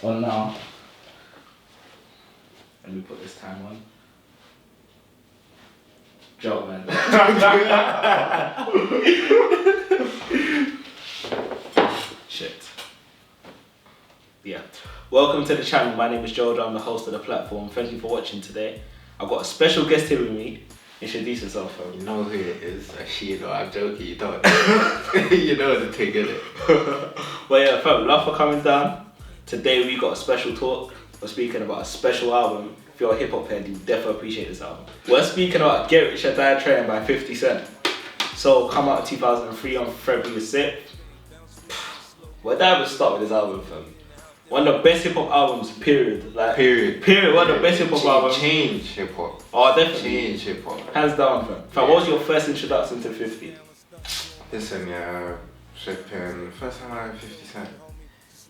On now. Let me put this time on. Joke, man. Shit. Yeah. Welcome to the channel. My name is JOJO. I'm the host of the platform. Thank you for watching today. I've got a special guest here with me. Introduce yourself, fam. You know who it is. Actually, you know, I'm joking. You don't. You know the thing, innit? Well, yeah, fam, love for coming down. Today we got a special talk. We're speaking about a special album. If you're a hip hop head, you definitely appreciate this album. We're speaking about Get Rich or Die Tryin by 50 Cent. So, come out in 2003 on February 6th. Where did I even start with this album, fam? One of the best hip hop albums, period. Like, period. One of the best hip hop albums. Change hip hop. Oh, definitely. Change hip hop. Hands down, fam. Fam, what was your first introduction to 50? Listen, yeah, flipping. First time I heard 50 Cent.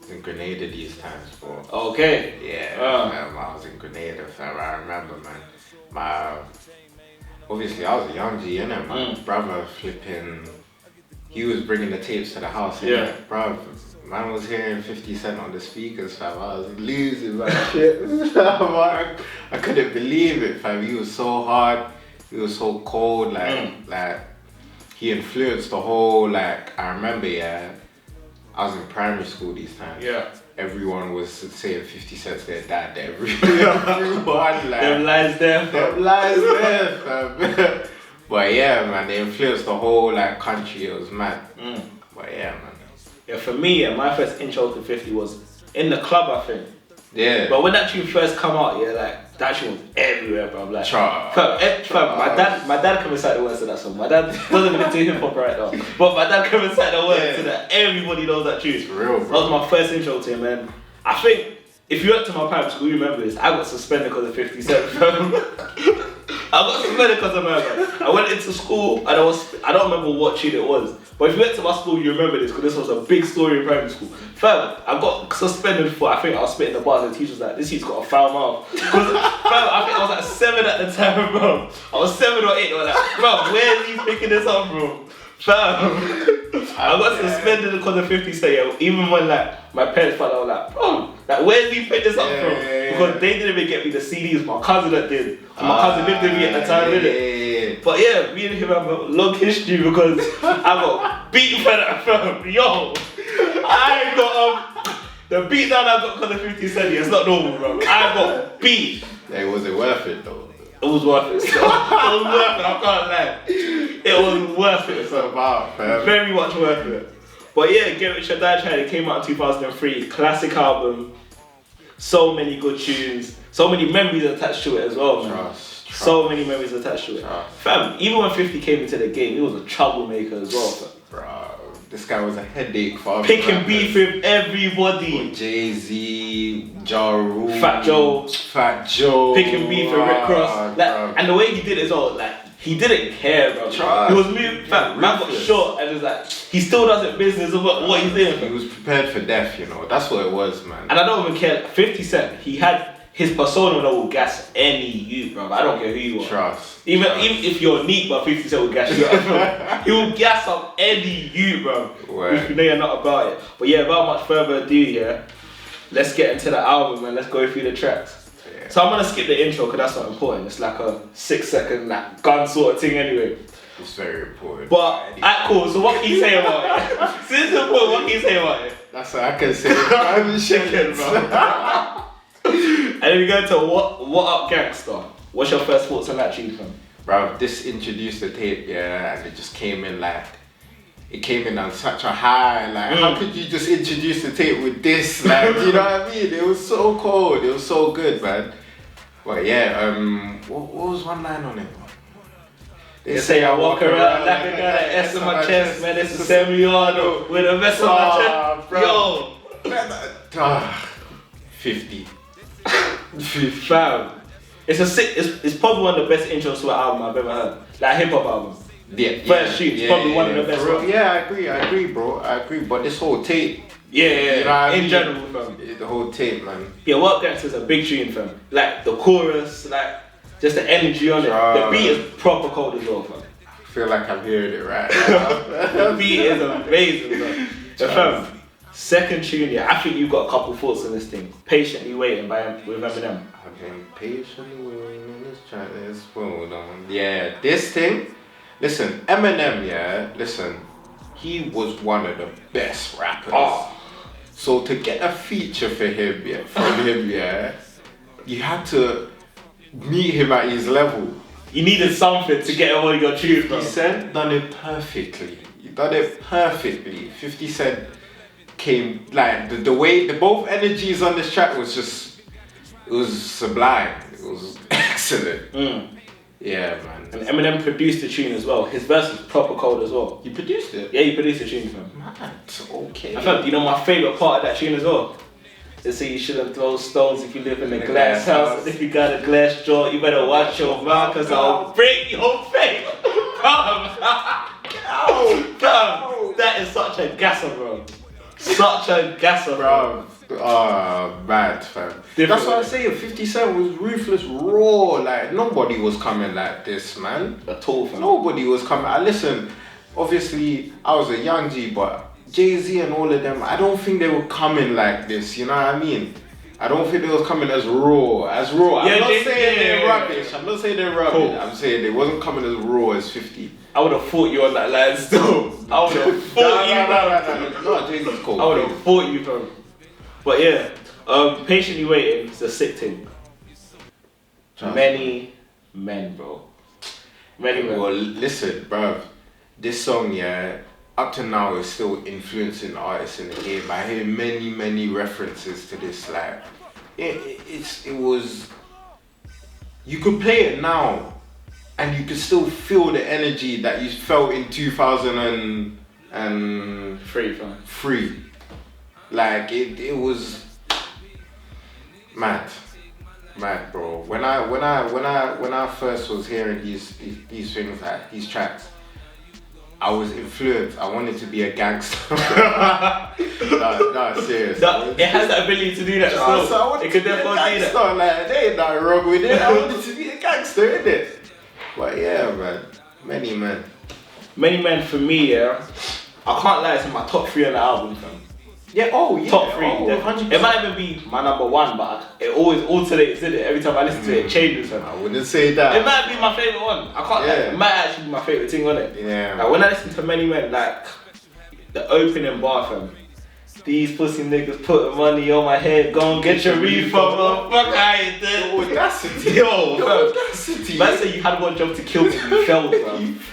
In Grenada these times, bro. Okay. Yeah, I was in Grenada, fam. I remember, man. Obviously I was a young G, innit? My brother flipping, he was bringing the tapes to the house, innit? Yeah. Bro, man was hearing 50 Cent on the speakers, fam. I was losing my shit. I couldn't believe it, fam. He was so hard, he was so cold, like he influenced the whole, like, I remember, yeah, I was in primary school these times. Yeah. Everyone was saying 50 Cent's their dad. Everyone, like, them lies there, fam. But yeah, man, they influenced the whole like country. It was mad. But yeah, man. Yeah, for me, yeah, my first intro to 50 was in the club, I think. Yeah. But when that tune first come out, yeah, like that tune was everywhere, bro. Like, fam, my dad can recite the words to that song. My dad doesn't even do hip hop right now, but my dad can recite the words to that. Everybody knows that tune. It's real, bro. That was my first intro to him, man. I think if you went to my primary school, you remember this. I got suspended because of 50 Cent. I got suspended because of murder. I went into school and I don't remember what tune it was. But if you went to my school, you remember this because this was a big story in primary school. Fam, I got suspended for, I think I was spitting the bars and the teacher was like, this kid's got a foul mouth. Because, fam, I think I was like 7 at the time, bro. I was 7 or 8. They were like, bro, where is he picking this up, bro? Fam, I got suspended because of 50 Cent, yeah. Even when like my parents found out, like, bro, like where did he pick this up from? Because they didn't even get me the CDs, my cousin that did. My cousin lived with me at the time, innit? But yeah, me and him have a long history because I got beat for that, fam. Yo, I got the beat down I got because of 50 Cent, it's not normal, bro. I got beat. Hey, was it worth it though? It was worth it. So, it was worth it, I can't lie. It was worth it. It's about, fam. Very much worth it. But yeah, Get Rich or Die Tryin, it came out in 2003. Classic album. So many good tunes. So many memories attached to it as well, man. Trust. So many memories attached to it. Fam, even when 50 came into the game, he was a troublemaker as well, fam. Bro, this guy was a headache for picking beef with everybody. Jay-Z, Ja Rule, Fat Joe. Picking beef with Rick Ross. Like, and the way he did it as well, like, he didn't care, bro. He was moving, fam, man got short and it's like, he still doesn't business about what he's doing. He was prepared for death, you know. That's what it was, man. And I don't even care. 50 Cent, he had his persona that will gas any youth, bro. I don't care who you are. Trust. Even if you're neat, but 50 Cent will gas you up. He will gas up any youth, bro. If you know you're not about it. But yeah, without much further ado, yeah, let's get into the album and let's go through the tracks. Yeah. So I'm gonna skip the intro because that's not important. It's like a 6-second like gun sort of thing anyway. It's very important. But cool. So what can you say about it? Since the point, what can you say about it? That's what I can say. I'm chicken, bro. And then we go to what Up Gangsta. What's your first thoughts on that tune, fam? Bro, this introduced the tape, yeah, and it just came in like, it came in on such a high, like, how could you just introduce the tape with this, like, you know what I mean? It was so cold, it was so good, man. But yeah, what was one line on it? They say I walk around like I got an S in my chest, man, it's a semi-auto with a vest on my chest, bro. Yo! 50. Fam, it's probably one of the best intros to an album I've ever heard. Like a hip hop album. Yeah. First shoot, it's probably one of the best ones. Yeah, I agree, bro. I agree. But this whole tape. Yeah. You know what I mean? In general, fam. The whole tape, man. Yeah, What Up Gangsta's a big tune, fam. Like the chorus, like just the energy on it. The beat is proper cold as well, fam. I feel like I'm hearing it right now. The beat is amazing, bro. Fam, Second tune, yeah, I think you've got a couple thoughts on this thing. Patiently Waiting with Eminem. I've been patiently waiting on this track. Let's hold on. Yeah, this thing. Listen, Eminem. Yeah, listen. He was one of the best rappers. Oh. So to get a feature for him, yeah, from him, yeah, you had to meet him at his level. You needed something to get all your tunes, bro. 50 Cent done it perfectly. He done it perfectly. 50 Cent came, like, the way, the both energies on this track was just, it was sublime. It was excellent. Yeah, man. And Eminem produced the tune as well. His verse was proper cold as well. You produced it? Yeah, he produced the tune, fam. Man, okay. I felt, you know, my favourite part of that tune as well. They say you shouldn't throw stones if you live in a glass house. And if you got a glass jaw, you better watch your mouth, cause I'll break your face. That is such a gasser, bro. Such a gasser, bro. Mad, fam. That's why I say 50 Cent was ruthless, raw. Like, nobody was coming like this, man. At all, fam. Nobody was coming. I listen, obviously, I was a young G, but Jay-Z and all of them, I don't think they were coming like this, you know what I mean? I don't think they was coming as raw. Yeah, I'm not saying they're rubbish. I'm not saying they're rubbish. Cool. I'm saying they wasn't coming as raw as 50. I would have fought you on that line still. I would have fought you. No, Jay-Z's cool. I would have fought you, bro. But yeah, Patiently Waiting is a sick thing. Many men, bro. Many men. Well, listen, bro. This song, yeah, up to now is still influencing artists in the game. I hear many references to this. Like, it was. You could play it now, and you could still feel the energy that you felt in 2003. Like it was mad, bro. When I first was hearing these things, like these tracks, I was influenced. I wanted to be a gangster. no, serious. It has the ability to do that. So it could definitely do that. Like, there ain't nothing wrong with it. I wanted to be a gangster, innit? But yeah, man. Many men for me, yeah. I can't lie, it's in my top 3 on the album, fam. Yeah, top 3. It might even be my number 1, but it always alternates, isn't it? Every time I listen to it, it changes. I wouldn't say that. It might be my favourite one. I can't lie. It might actually be my favourite thing on it. Yeah. Like when I listen to Many Men, like the opening bar, fam. These pussy niggas putting money on my head, go and get your refund, motherfucker. I ain't dead. The audacity. Yo, the audacity. Man said you had one job to kill me, you failed,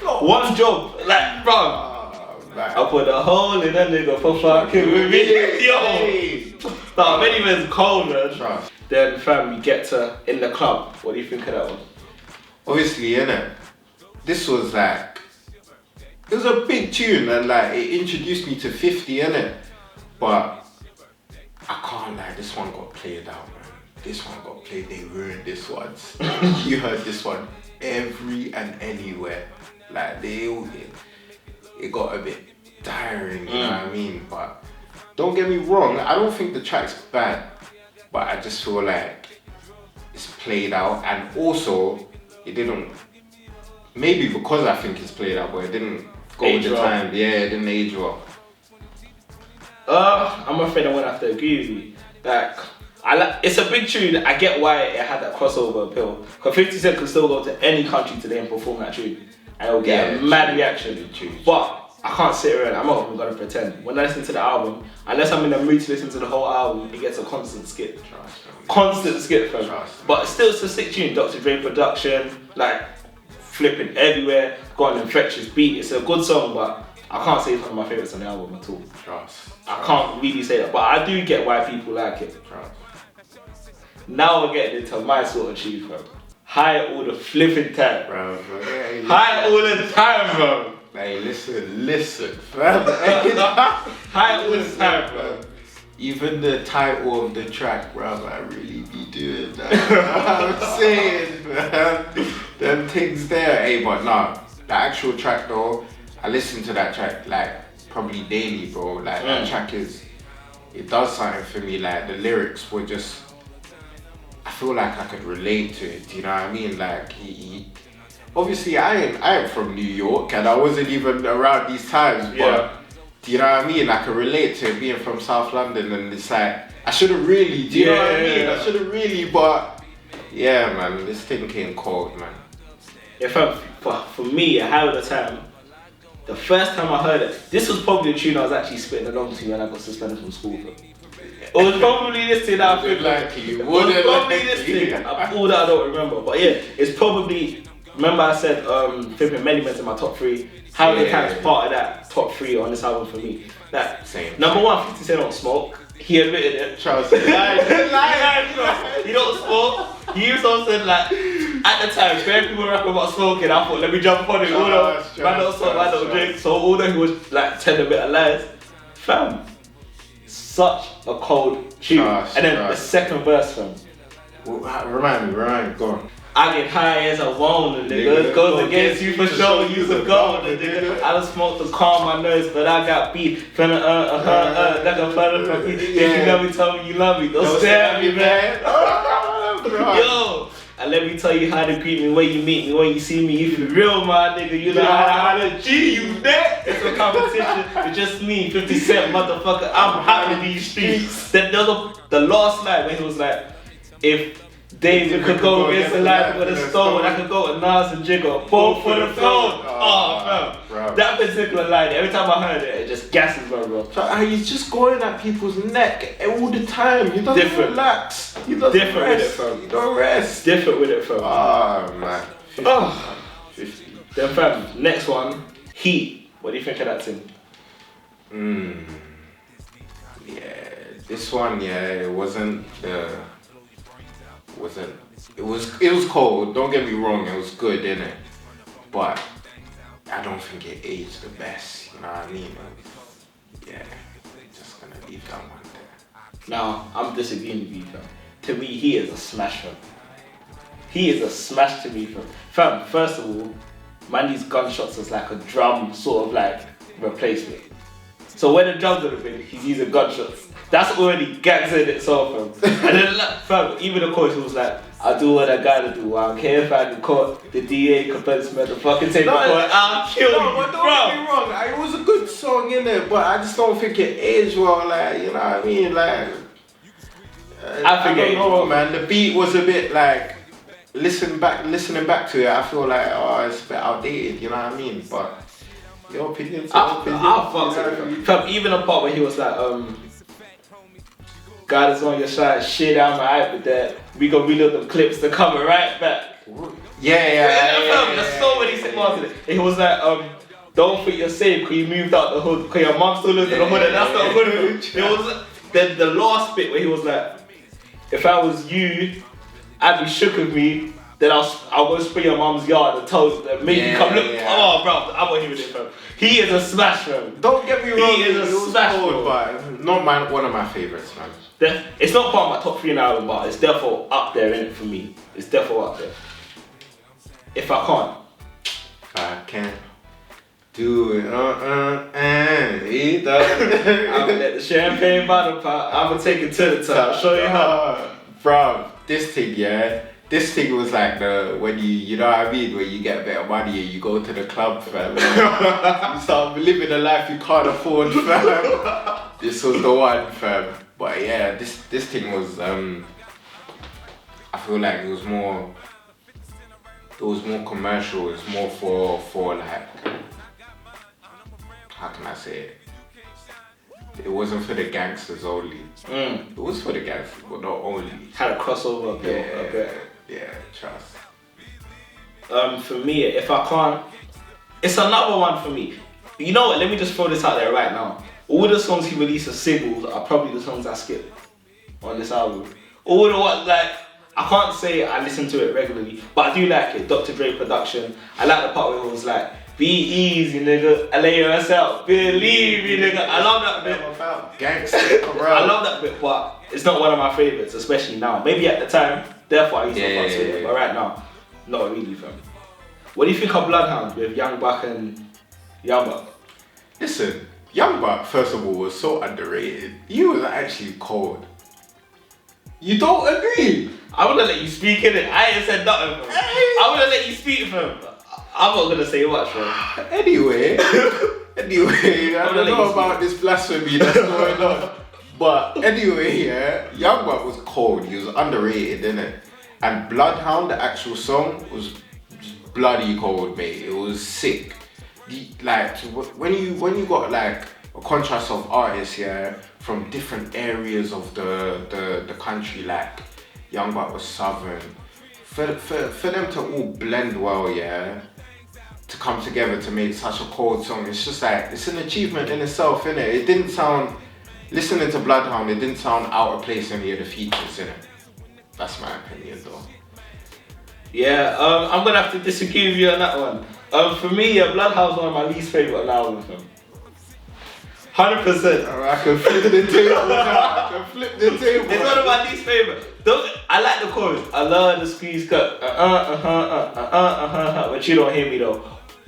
bro. One job, like, bro. I put a hole in that nigga for fucking with me. Yo! Nah, Many Men's cold, man. Trust. Then, fam, we get to In the Club. What do you think of that one? Obviously, innit? This was like, it was a big tune and like, it introduced me to 50, innit? But I can't lie, this one got played out, man. This one got played, they ruined this one. You heard this one every and anywhere. Like, it got a bit tiring, you know what I mean? But don't get me wrong, I don't think the track's bad, but I just feel like it's played out, and also it didn't, maybe because I think it's played out, but it didn't go with the time. Yeah, it didn't age well. I'm afraid I'm gonna have to agree with you. Like, it's a big tune. I get why it had that crossover appeal. Because 50 Cent could still go to any country today and perform that tune, and it'll get a mad reaction. But I can't sit around. I'm not even gonna pretend. When I listen to the album, unless I'm in the mood to listen to the whole album, it gets a constant skip. Constant skip, fam. But still, it's a sick tune. Dr. Dre production, like flipping everywhere, got an infectious beat. It's a good song, but I can't say it's one of my favorites on the album at all. I can't really say that, but I do get why people like it. Now we're getting into my sort of tune, fam. High all the flipping time, bro. High all the time, bro. Hey, listen, fam. High all the time, bro. Even the title of the track, bro, I really be doing that. I'm saying, man. Them things there. Hey, but nah, the actual track though, I listen to that track like probably daily, bro. Like that track it does something for me. Like the lyrics were just, I feel like I could relate to it. You know what I mean? Like he obviously I am from New York and I wasn't even around these times, but do you know what I mean? I can relate to it being from South London, and it's like, I shouldn't really, do you know what I mean? I shouldn't really, but yeah, man, this thing came cold, man. Yeah, for me, a hell of a time. The first time I heard it, this was probably the tune I was actually spitting along to when I got suspended from school. It was probably this thing that I think it was probably this thing. All that I don't remember, but yeah, it's probably. Remember I said flipping many men in my top 3. How many times part of that top 3 on this album for me? That same. Number 1, 50 Cent don't smoke. He admitted it. Charles said, he don't smoke. He also said like at the time, when people rapping about smoking, I thought let me jump on it. Although man don't smoke, man don't drink. So although he was like telling a bit of lies, fam, such a cold tune. And then the second verse, fam. Remind me, go on. I get high as I want, nigga. Goes against you for sure. Use a gold, nigga. I done smoked to calm my nerves, but I got beat. Finna like a motherfucker. If you love me, tell me you love me. Don't stare at me, man. Yo, and let me tell you how to greet me when you meet me, when you see me. You feel real, my nigga. You know how to G you that. It's a competition. It's just me, 50 Cent, motherfucker. I'm hot in these streets. Then the last line when he was like, if David could go against the life with a stone, I could go with Nas and Jigga, both for the throne. Oh, fam. That particular line, every time I heard it, it just gasses me, bro. So, he's just going at people's neck all the time. He doesn't relax. He doesn't different rest. With it, fam. He don't rest. Different with it, fam. Oh, man. 50. Then, fam, next one, Heat. What do you think of that thing? Yeah, this one, it wasn't it was cold, don't get me wrong, it was good, innit? But I don't think it aged the best, you know what I mean? Yeah, just gonna leave that one there. Now, I'm disagreeing with you, fam. To me, he is a smash, fam. He is a smash to me, fam. Fam, first of all, man, these gunshots is like a drum sort of like replacement. So when the drums are been, he's using gunshots. That's already gags in itself, fam. And then, fam, even the chorus was like, I'll do what I gotta do. I don't care if I get caught. The DA convince me to fucking take my court. I'll kill you, but don't get me wrong. It was a good song, innit? But I just don't think it aged well. Like, you know what I mean? Like, I don't know, man. The beat was a bit like, listening back to it, I feel like, it's a bit outdated. You know what I mean? But your opinion. I'll fuck with it, fam. Even the part where he was like, God is on your side, shit out my eye with that. We gonna reload them clips to come right back. Yeah. There's so many sick parts in it. And he was like, don't think you're safe because you moved out the hood, because your mom still lives in the hood, and that's not good. It was then the last bit where he was like, if I was you, I'd be shook with me. Then I'll go spray your mom's yard and tell maybe come look. Yeah. Oh, bro, I want him with it, bro. He is a smash, man. Don't get me wrong. He is a smash, but not one of my favorites, man. It's not part of my top 3 now, but it's therefore up there, innit, for me. It's therefore up there. If I can't do it, he does. I'ma let the champagne bottle pop. I'ma take it to the top. Show you how. Bro, this thing was like when you know what I mean, when you get a bit of money and you go to the club, fam. You start living a life you can't afford, fam. This was the one, fam. But yeah, this thing was I feel like it was more commercial. It's more for like, how can I say it? It wasn't for the gangsters only. It was for the gangsters, but not only. Had a crossover a bit. Yeah, trust. For me, if I can't, it's another one for me. You know what? Let me just throw this out there right now. All the songs he released as singles are probably the songs I skip on this album. All the ones, like, I can't say I listen to it regularly, but I do like it. Dr. Dre production. I like the part where it was like, be easy, nigga. Lay yourself. Believe me, nigga. I love that bit. Gangster, bro. I love that bit, but it's not one of my favorites, especially now. Maybe at the time, therefore I used to fuck with it, but right now, not really, fam. What do you think of Bloodhound with Young Buck and Young Buck? Listen, Young Buck, first of all, was so underrated. He was actually cold. You don't agree? I wouldn't let you speak in it. I ain't said nothing, fam. I wouldn't let you speak, fam. I'm not gonna say much, fam. Anyway, Anyway, I don't know about this blasphemy that's going on. But anyway, yeah, Young Buck was cold. He was underrated, innit? And Bloodhound, the actual song, was bloody cold, mate. It was sick. Like when you got like a contrast of artists, yeah, from different areas of the country, like Young Buck was southern. For them to all blend well, yeah, to come together to make such a cold song, it's just like, it's an achievement in itself, innit? It didn't sound, listening to Bloodhound, it didn't sound out of place in any of the features, innit? That's my opinion, though. Yeah, I'm gonna have to disagree with you on that one. For me, yeah, Bloodhound's one of my least favourite albums, man. 100%. I can flip the table now. I can flip the table. It's one of my least favourite. I like the chorus. I love the squeeze cut. But you don't hear me though.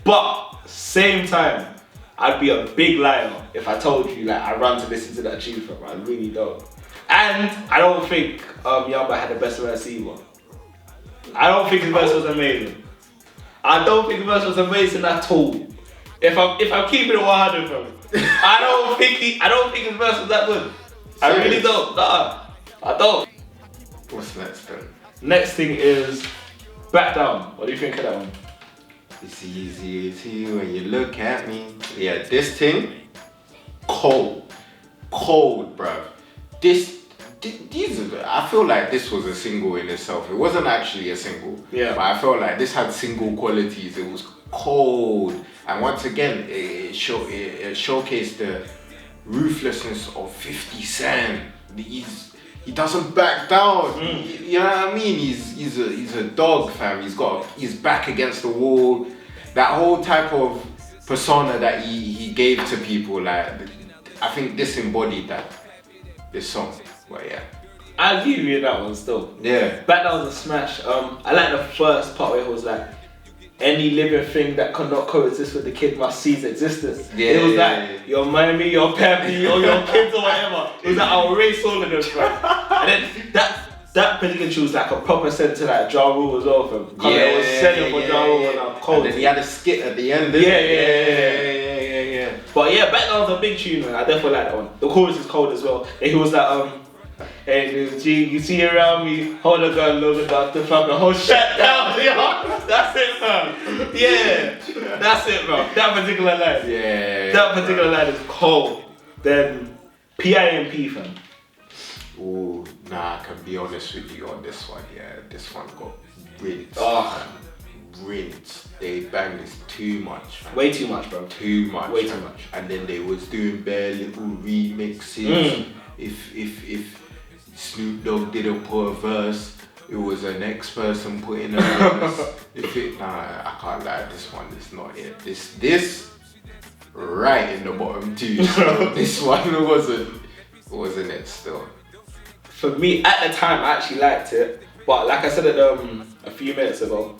But same time, I'd be a big liar if I told you like I run to listen to that tune from. I really don't. And I don't think Young Buck had the best verse either. I don't think his verse was amazing. I don't think the verse was amazing at all. If I'm keeping it 100 from I don't think his verse was that good. I really don't. Nah, I don't. What's next then? Next thing is Back Down. What do you think of that one? It's easy when you look at me. Yeah, this thing, cold, bruv. I feel like this was a single in itself. It wasn't actually a single. Yeah. But I felt like this had single qualities. It was cold. And once again, it showcased the ruthlessness of 50 Cent. He doesn't back down. You know what I mean? He's a dog, fam. He's back against the wall. That whole type of persona that he gave to people, like, I think this embodied that. This song. But yeah, I'll give you that one still. Yeah. Back Down was a smash. I like the first part where it was like, any living thing that cannot coexist with the kid must cease existence. Yeah, it was like, your mommy, your pappy, or your kids or whatever. It was like, I'll erase all of them, right? And then that particular tune was like a proper sense to like Ja Rule as well, fam. Because it was selling for Ja Rule and I'm cold. And then he had a skit at the end, Yeah. But yeah, Back Down was a big tune, man. I definitely like that one. The chorus is cold as well. And he was like, hey, G, you see around me, hold a gun, load it up, the fucking whole shut down, yo. That's it, man. Yeah, that's it, bro. That particular line. Yeah. That particular line is cold. Then P.I.M.P, fam. Ooh, nah, I can be honest with you on this one, yeah. This one got rinsed. Rinsed. They banged this too much, man. Way too much, bro. Too much. Way too much. And then they was doing bare little remixes. If Snoop Dogg didn't put a verse, it was the next person putting a verse. I can't lie, this one is not it. This right in the bottom too. So this one wasn't it still. For me, at the time, I actually liked it. But like I said a few minutes ago,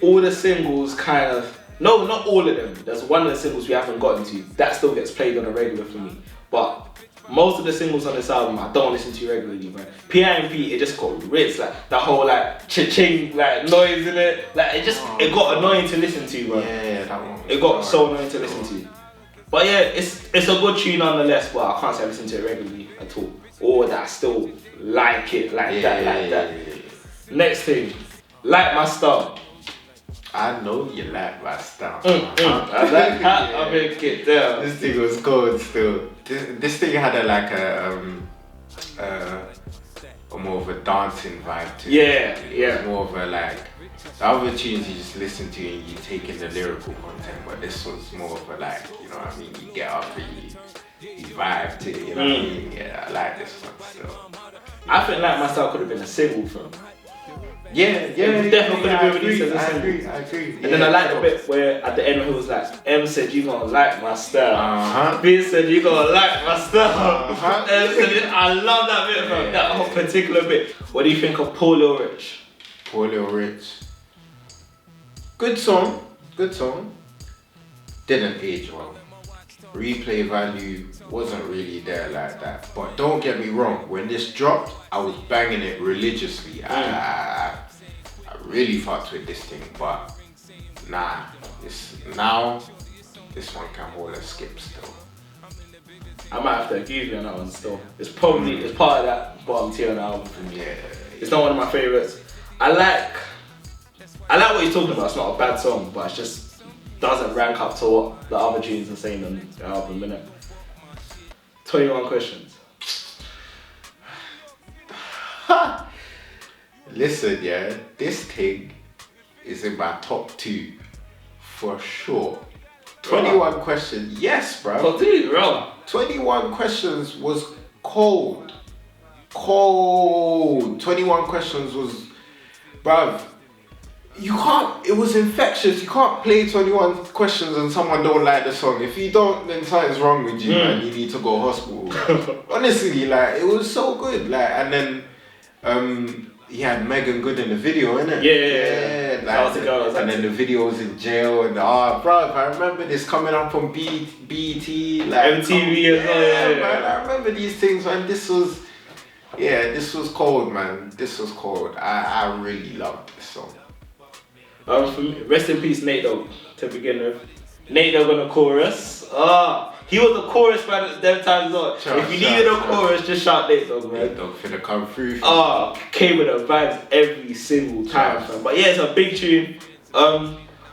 all the singles kind of, no, not all of them. There's one of the singles we haven't gotten to. That still gets played on a regular for me. But most of the singles on this album, I don't listen to regularly, man. P.I.M.P, it just got rinsed, like that whole like cha-ching like noise in it. Like it got annoying to listen to, bro. Yeah, that one. It got so annoying to listen to. But yeah, it's a good tune nonetheless, but I can't say I listen to it regularly at all. Or that I still like it like that. Yeah. Next thing, Like My Style. I know you like my style. I like how I make it down. This thing was cold still. This thing had a more of a dancing vibe to it. Yeah. It was more of a like, the other tunes you just listen to and you take in the lyrical content, but this was more of a like, you know what I mean, you get up and you vibe to it, you know what I mean? Yeah, I like this one still. I think Like My Style could have been a single film. Yeah, It definitely could have been released as a I single. agree. And then I like the bit where at the end he was like, M said you gonna like my style. B said you gonna like my style. M said, I love that bit, bro. That whole particular bit. What do you think of Poor Lil Rich? Poor Lil Rich. Good song. Didn't age well. Replay value wasn't really there like that. But don't get me wrong, when this dropped, I was banging it religiously. I really fucked with this thing, but nah, it's now this one can hold a skip still. I might have to agree with you on that one still. It's probably it's part of that bottom tier on the album for me. Yeah. It's not one of my favourites. I like what he's talking about. It's not a bad song, but it just doesn't rank up to what the other tunes are saying on the album, innit? 21 Questions. Listen, yeah, this thing is in my top 2 for sure. 21 Questions, yes, bro. Top 2, bro. 21 Questions was cold. Cold. 21 Questions was, bruv. You can't, it was infectious. You can't play 21 Questions and someone don't like the song. If you don't, then something's wrong with you, man. You need to go hospital. Honestly, like, it was so good. Like, and then, he had Megan Good in the video, innit? Yeah. Like, That was the girl. and then the video was in jail, and bruv, I remember this coming up on BET, like MTV as well. Yeah, man, I remember these things, man. This was cold, man. This was cold. I really loved this song. For me, rest in peace, Nate Dogg, to begin with. Nate Dogg on the chorus. He was the chorus man at them times as well. If you needed a chorus, just shout Nate Dogg, man. Nate Dogg finna come through. Came with the vibes every single time, fam. But yeah, it's a big tune.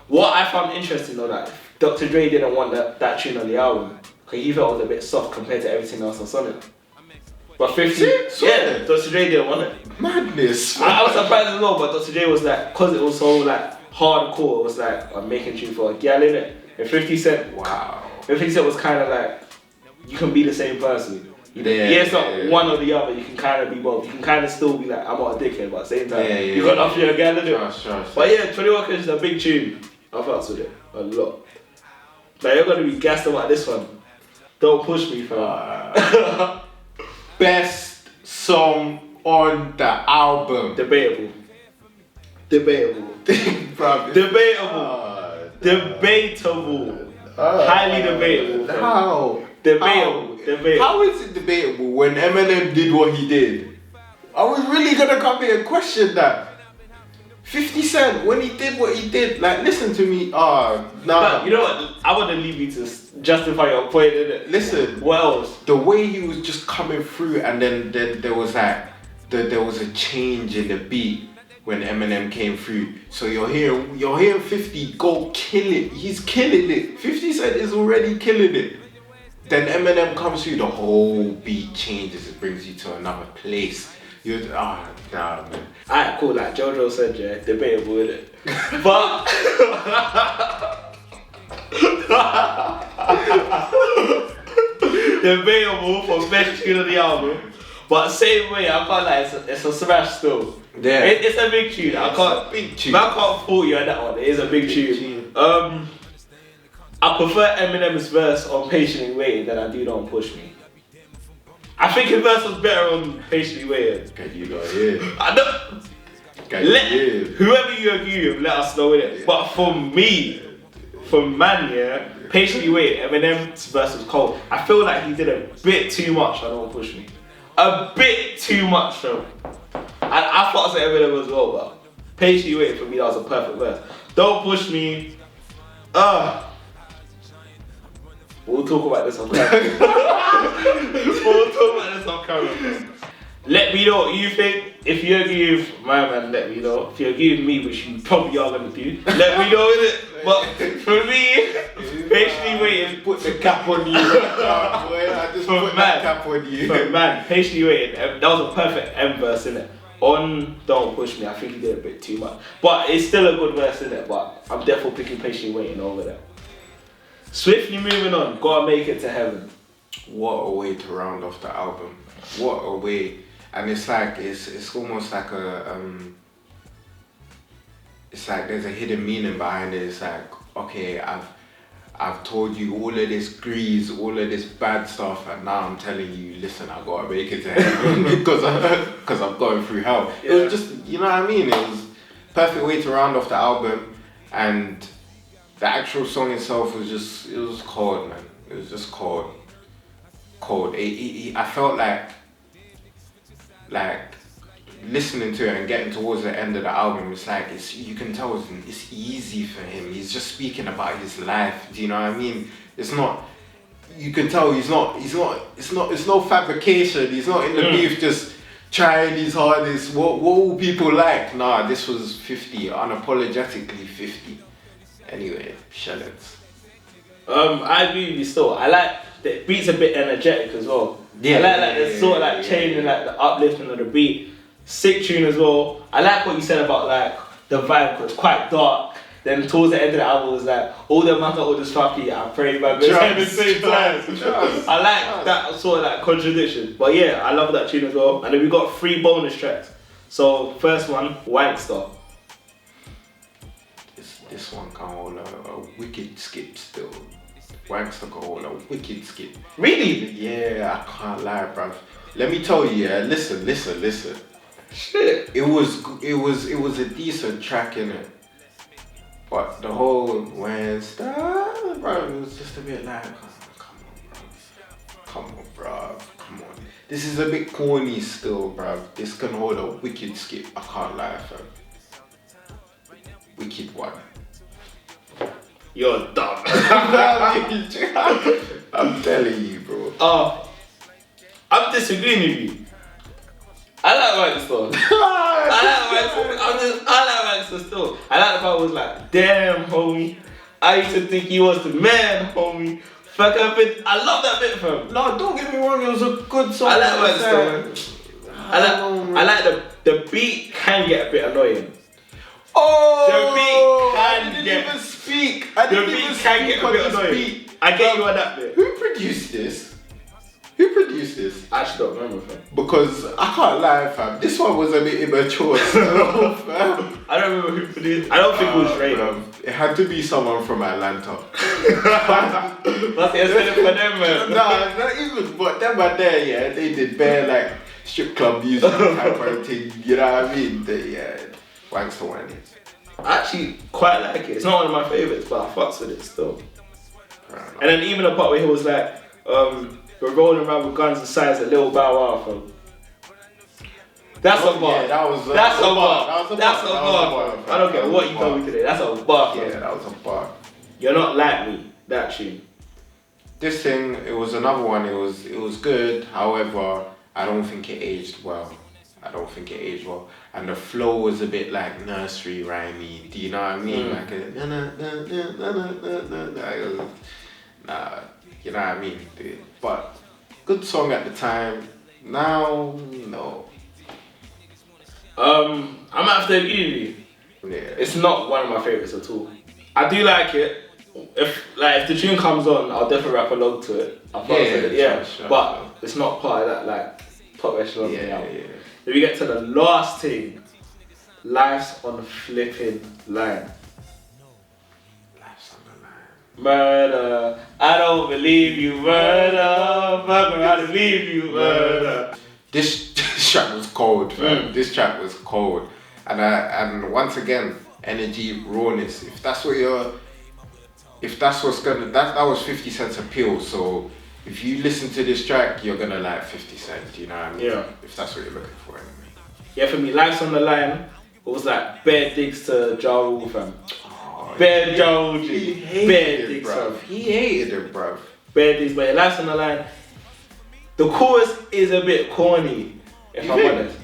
What I found interesting though, that Dr. Dre didn't want that tune on the album, because he felt it was a bit soft compared to everything else that's on it. But 50, yeah, Dr. Dre didn't want it. Madness. I was surprised as well, but Dr. Dre was like, because it was so like hardcore, it was like, I'm making tune for a gal, innit? And 50 Cent, wow. 50 Cent was kind of like, you can be the same person. It's not one or the other, you can kind of be both. You can kind of still be like, I'm not a dickhead, but at the same time, you got off your gal, innit? Sure. But yeah, 21 Questions is a big tune. I fucks with it a lot. Like, you're gonna be gassed about this one. Don't push me, fam. Best song on the album. Debatable. Bruv, Debatable. Highly debatable. Fam. How? Debatable. How is it debatable when Eminem did what he did? I was really gonna come here and question that. 50 Cent, when he did what he did, like, listen to me. Nah. But you know what? I want to leave you to justify your point, innit? Listen. What else? The way he was just coming through, and then there was like, there was a change in the beat when Eminem came through. So you're hearing 50 go kill it. He's killing it. 50 Cent is already killing it. Then Eminem comes through, the whole beat changes. It brings you to another place. Nah, man. Alright, cool. Like JOJO said, yeah, debatable, innit? But debatable for best tune of the album. But same way, I can't like it's a smash still. Yeah. It's a big tune. I can't fault you on that one. It is a big tune. I prefer Eminem's verse on Patiently Waiting than I do Don't Push Me. I think his verse was better on Patiently Waiting. Can you not hear? I don't. Whoever you agree with, let us know with it. But for me, yeah, Patiently Waiting, Eminem's verse was cold. I feel like he did a bit too much on Don't Push Me. A bit too much, though. And I thought I said Eminem as well, but Patiently Waiting for me, that was a perfect verse. Don't Push Me. We'll talk about this on camera. Let me know what you think. If you agree with my man, let me know. If you agree with me, which you probably are gonna do, let me know with it. But for me, Patiently Waiting, Put the cap on you. I just put that cap on you. For man, Patiently Waiting, that was a perfect M verse, innit? On Don't Push Me, I think he did a bit too much. But it's still a good verse, innit? But I'm definitely picking Patiently Waiting over there. Swiftly moving on, Gotta Make It to Heaven. What a way to round off the album. What a way. And it's like, it's almost like it's like there's a hidden meaning behind it. It's like, okay, I've told you all of this grease, all of this bad stuff, and now I'm telling you, listen, I gotta make it to heaven because I'm going through hell. Yeah. It was just, you know what I mean? It was perfect way to round off the album, and the actual song itself was just, it was cold, man. It was just cold. I felt like listening to it and getting towards the end of the album, it's like you can tell it's easy for him. He's just speaking about his life. Do you know what I mean? It's not. You can tell it's no fabrication. He's not in the beef just trying his hardest. What will people like? Nah, this was 50, unapologetically 50. Anyway, shallots. I agree with you still. I like the beat's a bit energetic as well. I like the sort of like changing like the uplifting of the beat. Sick tune as well. I like what you said about like the vibe because it's quite dark. Then towards the end of the album was like all the man all this fucky I pray man. At the same time. I like that sort of like contradiction. But yeah, I love that tune as well. And then we got 3 bonus tracks. So first one, Wankster. This one can hold a wicked skip still. Wankster can hold a wicked skip. Really? Yeah, I can't lie, bruv. Let me tell you, yeah. Listen. Shit. It was a decent track, innit? But the whole Wankster, bro, it was just a bit like, come on, bro. This is a bit corny still, bruv. This can hold a wicked skip. I can't lie, fam. Wicked one. You're dumb. I'm telling you, bro. I'm disagreeing with you. I like Wankster. I like Wankster still. I like the part was like, damn, homie. I used to think he was the man, homie. Fuck up it. I love that bit from him. No, don't get me wrong, it was a good song. I like Wankster, man. I like the beat can get a bit annoying. I didn't even speak a bit annoying. I get you on that bit. Who produced this? I actually don't remember, fam. Because I can't lie, fam. This one was a bit immature. Fam. I don't remember who produced. I don't think it was Ray. It had to be someone from Atlanta. That's it for them, man. Nah, not even. But them were there, yeah. They did bare like strip club music type of thing. You know what I mean? Wankster one. I actually quite like it. It's not one of my favourites, but I fucks with it still. And then even the part where he was like, we're rolling around with guns the size of Lil Bow Wow, fam. That's a bar. Yeah, that's a bar. I don't care what you told me today. That's a bar. Yeah, that was a bar. You're not like me. That tune. This thing, it was another one. It was good. However, I don't think it aged well. And the flow was a bit like nursery rhymey. Do you know what I mean? Like a nah, you know what I mean? But good song at the time. Now, no. I'm gonna have to agree with you. Yeah. It's not one of my favourites at all. I do like it. If the tune comes on, I'll definitely rap along to it. Sure. But it's not part of that like top echelon. Yeah. Then we get to the last thing. Life's on the flipping line. Murder, I don't believe you, murder. Fuck around and leave you, murder. This track was cold, man. This track was cold, and once again, energy, rawness. If that's what's gonna, that was 50 Cent's appeal. So if you listen to this track, you're gonna like 50 Cent. You know what I mean? Yeah. If that's what you're looking for, anyway. Yeah, for me, Life's on the Line. It was like bare digs to Ja Rule, fam. Bare Ja Rule. He hated it, bruv. Bare digs, but Life's on the Line. The chorus is a bit corny, if I'm honest.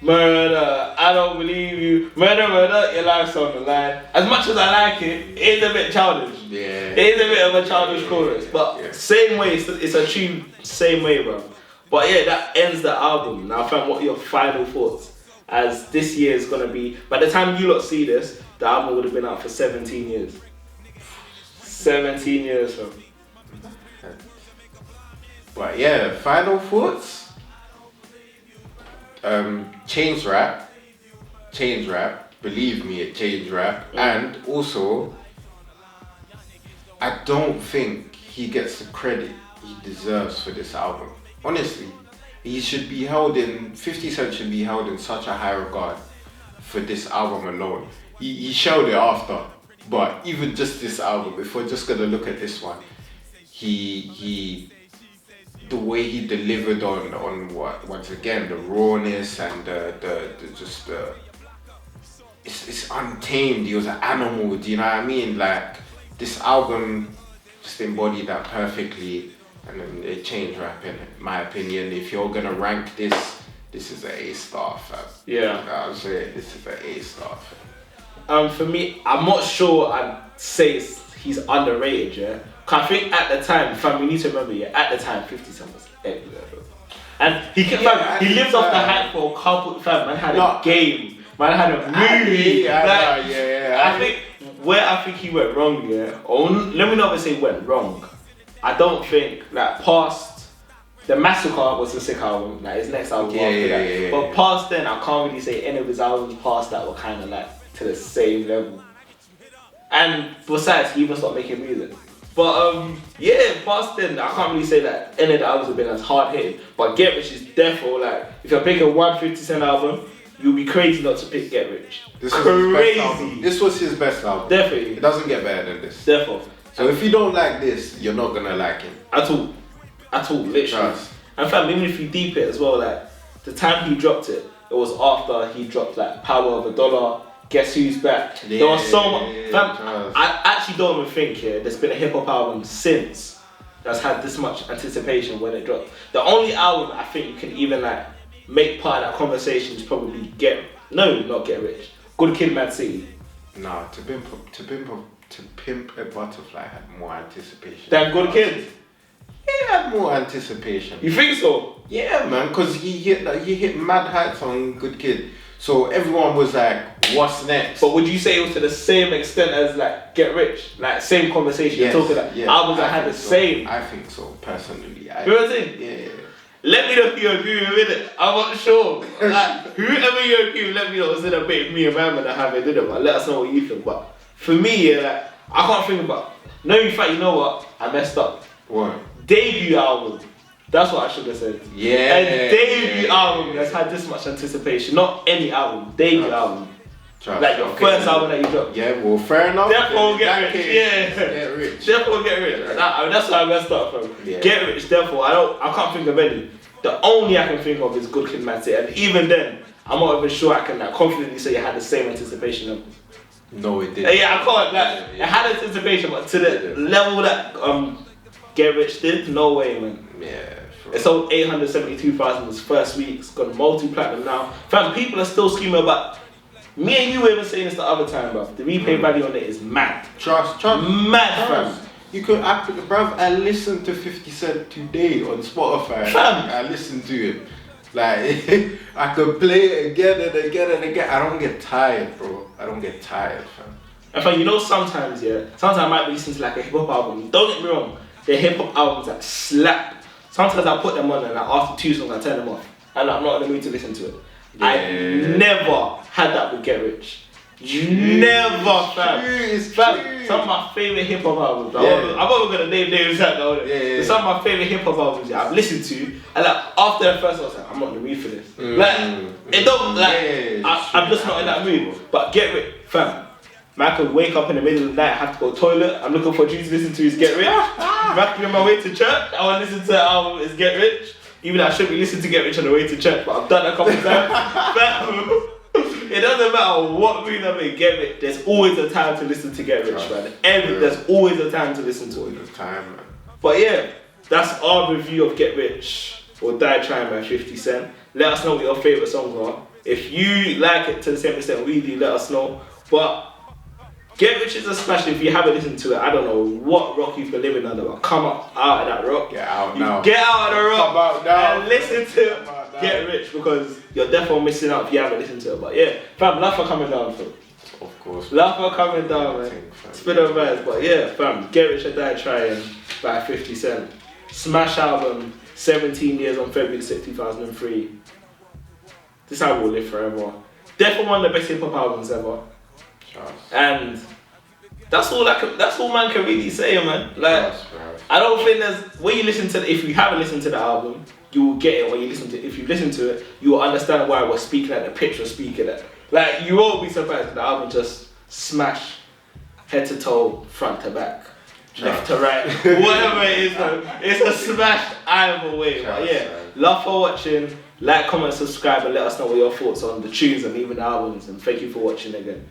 Murder, I don't believe you. Murder, your life's on the line. As much as I like it, it is a bit childish. Yeah. It is a bit of a childish chorus. But same way, it's a tune, same way, bro. But yeah, that ends the album. Now, fam, what are your final thoughts? As this year is gonna be, by the time you lot see this, the album would have been out for 17 years. 17 years, fam. But yeah, final thoughts? Change rap, believe me, it changed rap. And also, I don't think he gets the credit he deserves for this album. Honestly, he should be held in, 50 Cent should be held in such a high regard for this album alone. He showed it after, but even just this album, if we're just gonna look at this one, he the way he delivered on what once again the rawness and the just the it's untamed. He was an animal. Do you know what I mean? Like this album just embodied that perfectly, and then it changed rap in my opinion. If you're gonna rank this is an A-star, fam. Yeah. I'll say this is an A-star, fam. For me, I'm not sure I'd say he's underrated, yeah. Cause I think at the time, fam, we need to remember, yeah, at the time, 50 Cent was everywhere, bro. And he lived off the hype for a couple, fam, man had a game, man had a movie. I think where I think he went wrong, yeah, or let me not even say went wrong. I don't think, like, past the Massacre was a sick album, like his next album after that. But past then, I can't really say any of his albums past that were kind of like to the same level. And besides, he even stopped making music. But yeah, past then, I can't really say that any of the albums have been as hard hitting. But Get Rich is defo, like, if you're picking one 50 Cent album, you'll be crazy not to pick Get Rich. This was his best album. This was his best album. Definitely. It doesn't get better than this. Defo. So if you don't like this, you're not gonna like him. At all, literally. Trust. And fam, even if you deep it as well, like, the time he dropped it, it was after he dropped like Power of a Dollar, Guess Who's Back. There was so much. Fam, I actually don't even think there's been a hip hop album since that's had this much anticipation when it dropped. The only album I think you can even like make part of that conversation is probably not Get Rich. Good Kid, Mad City. No, to Pimp a Butterfly had more anticipation. Than Good Kid? He had more anticipation. You think so? Yeah, man, because he hit mad heights on Good Kid. So everyone was like, what's next? But would you say it was to the same extent as like Get Rich? Like same conversation? Yes, You're talking about albums that had the same? I think so, personally. You know what I'm saying? Yeah. Let me know if you agree with it. I'm not sure. Like, whoever you agree with, let me know. Instead of me and my man that have it, did it, but let us know what you think. But for me, yeah, like, I can't think about. No, in fact, you know what? I messed up. What? Debut album. That's what I should have said. Yeah. A debut album that's had this much anticipation. Not any album. Debut album. Trust. Like your first album that you dropped. Yeah, well, fair enough. Therefore, Get Rich. Get Rich. Therefore, Get Rich. That's why I messed up from. Yeah. Get Rich. Therefore, I can't think of any. The only I can think of is Good Kid, Mad City, and even then, I'm not even sure I can like confidently say it had the same anticipation level. No, it didn't. Yeah, I can't. Like, it had anticipation, but to the level that Get Rich did, no way, man. Yeah. It sold 872,000 its first week. It's gone multi-platinum now. Fam, people are still screaming about. Me and you were even saying this the other time, bro. The replay value on it is mad. Trust. Mad, fam. You could, bruv, I listened to 50 Cent today on Spotify. Fam. I listened to him. Like, I could play it again and again and again. I don't get tired, bro. I don't get tired, fam. And fam, you know, sometimes I might be listening to like a hip hop album. Don't get me wrong, the hip hop albums that slap. Sometimes I put them on and like, after 2 songs I turn them off. And I'm not in the mood to listen to it. Yeah. I never had that with Get Rich. Never, fam. It's Fam, true. some of my favourite hip hop albums. Yeah. I'm not gonna name names out though. Yeah. Some of my favourite hip hop albums I've listened to, and like after the first one, I was like, I'm not in the mood for this. It don't like. I'm just not in that mood. But Get Rich, fam. Man could wake up in the middle of the night, have to go to the toilet. I'm looking for a drink to listen to is Get Rich. Man could be on my way to church. I want to listen to the album is Get Rich. Even though I shouldn't be listening to Get Rich on the way to church, but I've done it a couple of times. It doesn't matter what mood I'm in, Get Rich. There's always a time to listen to Get Rich, man. There's always a time to listen to it. All the time, man. But yeah, that's our review of Get Rich or Die Tryin by 50 Cent. Let us know what your favourite songs are. If you like it to the same extent we do, let us know. But Get Rich is a smash. If you haven't listened to it, I don't know what rock you've been living under, but come up out of that rock. Get out now. Get out of the rock Come out now. and listen to Get Rich, because you're definitely missing out if you haven't listened to it. But yeah, fam, love for coming down, fam. Of course. Love for coming down, man. Spin on vibes. But yeah, fam, Get Rich or Die Tryin by 50 Cent. Smash album, 17 years on February 6, 2003. This album will live forever. Definitely one of the best hip hop albums ever. And that's all man can really say, man. Like, I don't think there's when you listen to if you haven't listened to the album, you will get it when you listen to it. If you listen to it, you will understand why we're speaking at the pitch we're speaking at. Like, you won't be surprised if the album just smash head to toe, front to back. left to right, whatever it is, man. It's a smash either way. But yeah, love for watching. Like, comment, subscribe, and let us know what your thoughts on the tunes and even the albums. And thank you for watching again.